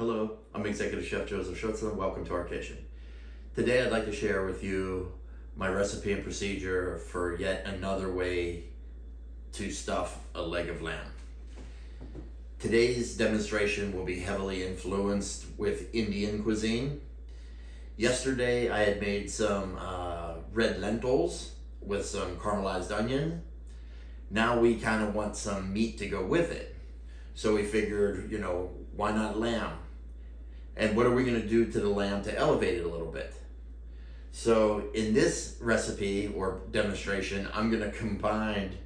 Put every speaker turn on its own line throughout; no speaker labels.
Hello, I'm Executive Chef Joseph Schutzer. Welcome to our kitchen. Today I'd like to share with you my recipe and procedure for yet another way to stuff a leg of lamb. Today's demonstration will be heavily influenced with Indian cuisine. Yesterday I had made some red lentils with some caramelized onion. Now we kind of want some meat to go with it. So we figured, why not lamb? And what are we going to do to the lamb to elevate it a little bit? So in this recipe or demonstration, I'm going to combine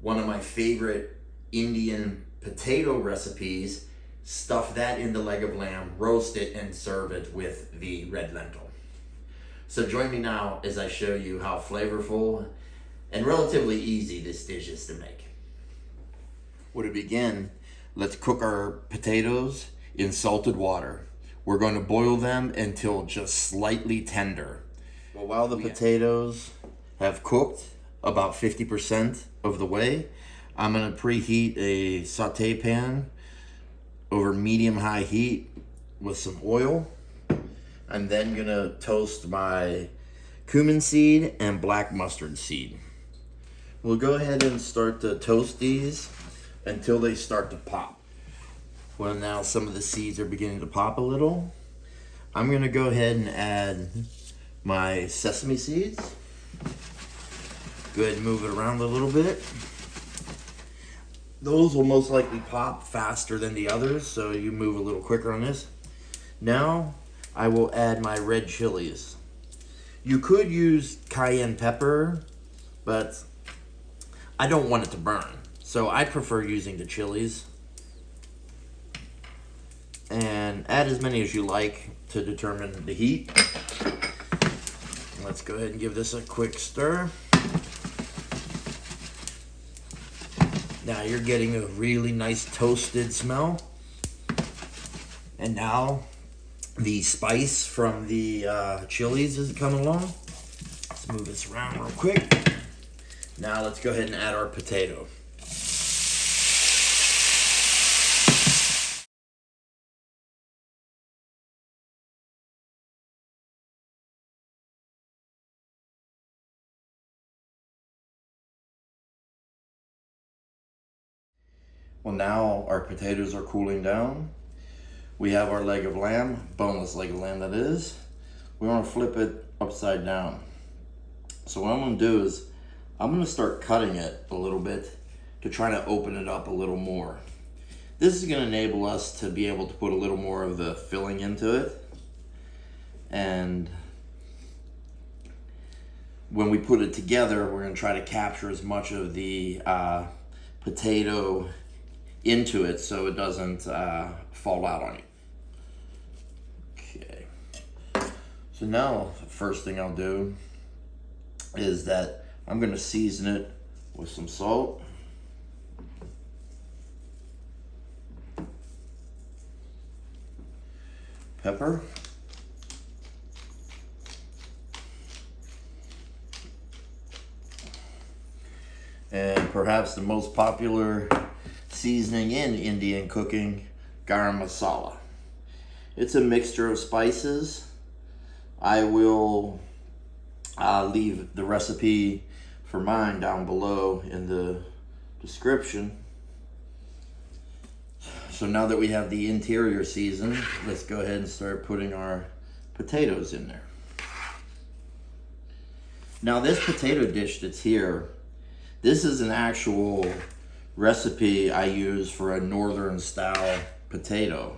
one of my favorite Indian potato recipes, stuff that in the leg of lamb, roast it, and serve it with the red lentil. So join me now as I show you how flavorful and relatively easy this dish is to make. Well, to begin, let's cook our potatoes in salted water. We're going to boil them until just slightly tender. Well, while the potatoes have cooked about 50% of the way, I'm going to preheat a sauté pan over medium-high heat with some oil. I'm then going to toast my cumin seed and black mustard seed. We'll go ahead and start to toast these until they start to pop. Well, now some of the seeds are beginning to pop a little. I'm going to go ahead and add my sesame seeds. Go ahead and move it around a little bit. Those will most likely pop faster than the others, so you move a little quicker on this. Now I will add my red chilies. You could use cayenne pepper, but I don't want it to burn, so I prefer using the chilies. And add as many as you like to determine the heat. Let's go ahead and give this a quick stir. Now you're getting a really nice toasted smell. And now the spice from the chilies is coming along. Let's move this around real quick. Now let's go ahead and add our potato. Well, now our potatoes are cooling down. We have our leg of lamb, boneless leg of lamb that is. We want to flip it upside down. So what I'm going to do is I'm going to start cutting it a little bit to try to open it up a little more. This is going to enable us to be able to put a little more of the filling into it. And when we put it together, we're going to try to capture as much of the potato into it so it doesn't fall out on you. Okay. So now the first thing I'll do is that I'm going to season it with some salt, pepper, and perhaps the most popular seasoning in Indian cooking, garam masala. It's a mixture of spices. I will leave the recipe for mine down below in the description. So now that we have the interior seasoned, let's go ahead and start putting our potatoes in there. Now this potato dish that's here, this is an actual recipe I use for a northern style potato.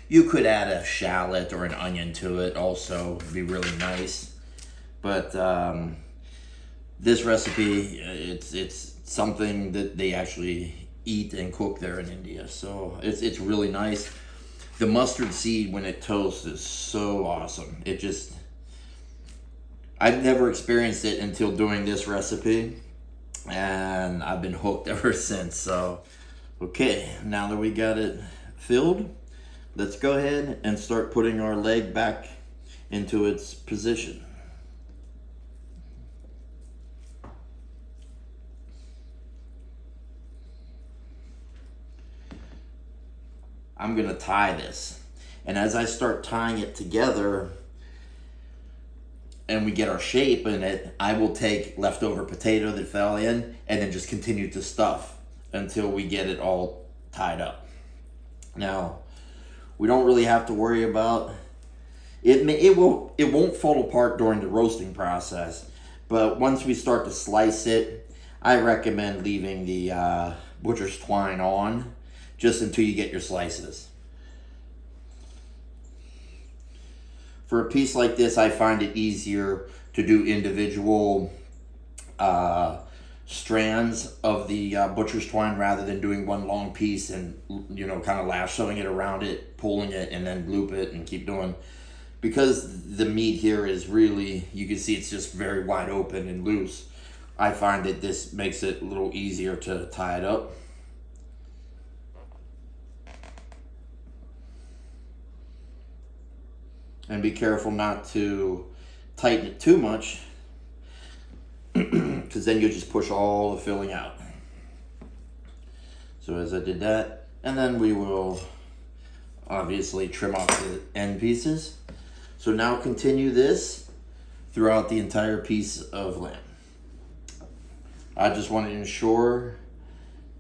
You could add a shallot or an onion to it also, it'd be really nice. But this recipe, it's something that they actually eat and cook there in India, so it's really nice. The mustard seed when it toasts is so awesome. I've never experienced it until doing this recipe, and I've been hooked ever since. So okay, now that we got it filled, let's go ahead and start putting our leg back into its position. I'm gonna tie this. And as I start tying it together and we get our shape in it, I will take leftover potato that fell in and then just continue to stuff until we get it all tied up. Now, we don't really have to worry about it. It won't fall apart during the roasting process, but once we start to slice it, I recommend leaving the butcher's twine on just until you get your slices. For a piece like this, I find it easier to do individual strands of the butcher's twine rather than doing one long piece and, you know, kind of lassoing it around it, pulling it, and then loop it and keep doing. Because the meat here is really, you can see it's just very wide open and loose. I find that this makes it a little easier to tie it up. And be careful not to tighten it too much, because then you'll just push all the filling out. So as I did that, and then we will obviously trim off the end pieces. So now continue this throughout the entire piece of lamb. I just want to ensure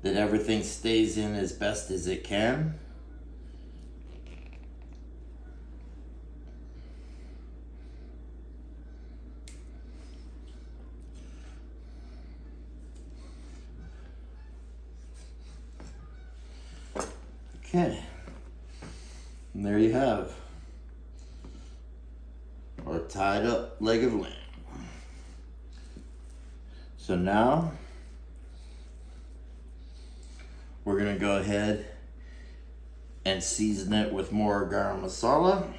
that everything stays in as best as it can. Okay, and there you have our tied up leg of lamb. So now we're gonna go ahead and season it with more garam masala.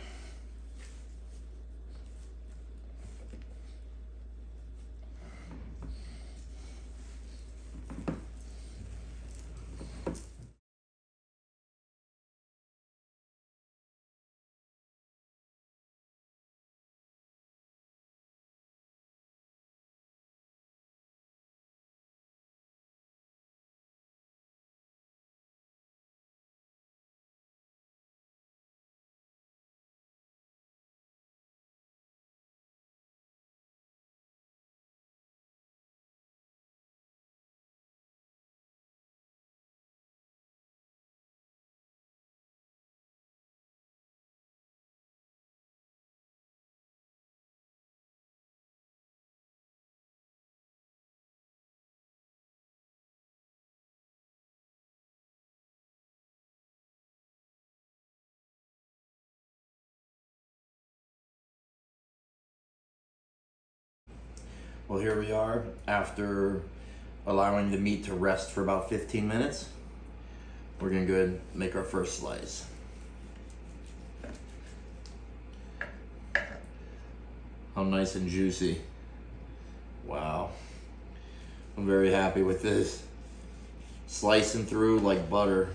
Well, here we are after allowing the meat to rest for about 15 minutes. We're gonna go ahead and make our first slice. How nice and juicy. Wow. I'm very happy with this. Slicing through like butter.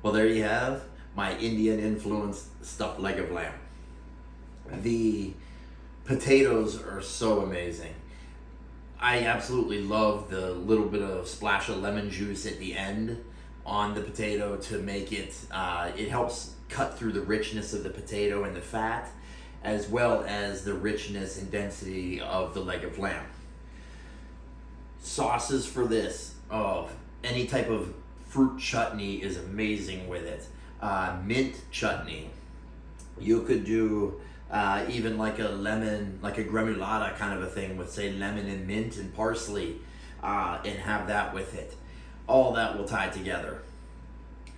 Well, there you have my Indian influenced stuffed leg of lamb. The potatoes are so amazing. I absolutely love the little bit of splash of lemon juice at the end on the potato to make it, it helps cut through the richness of the potato and the fat, as well as the richness and density of the leg of lamb. Sauces for this, oh, any type of fruit chutney is amazing with it. Mint chutney. You could do even like a lemon, like a gremulata kind of a thing with, say, lemon and mint and parsley, and have that with it. All that will tie together.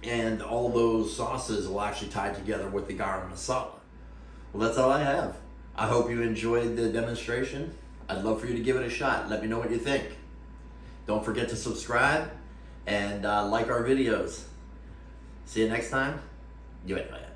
And all those sauces will actually tie together with the garam masala. Well, that's all I have. I hope you enjoyed the demonstration. I'd love for you to give it a shot. Let me know what you think. Don't forget to subscribe and like our videos. See you next time. You enjoy it.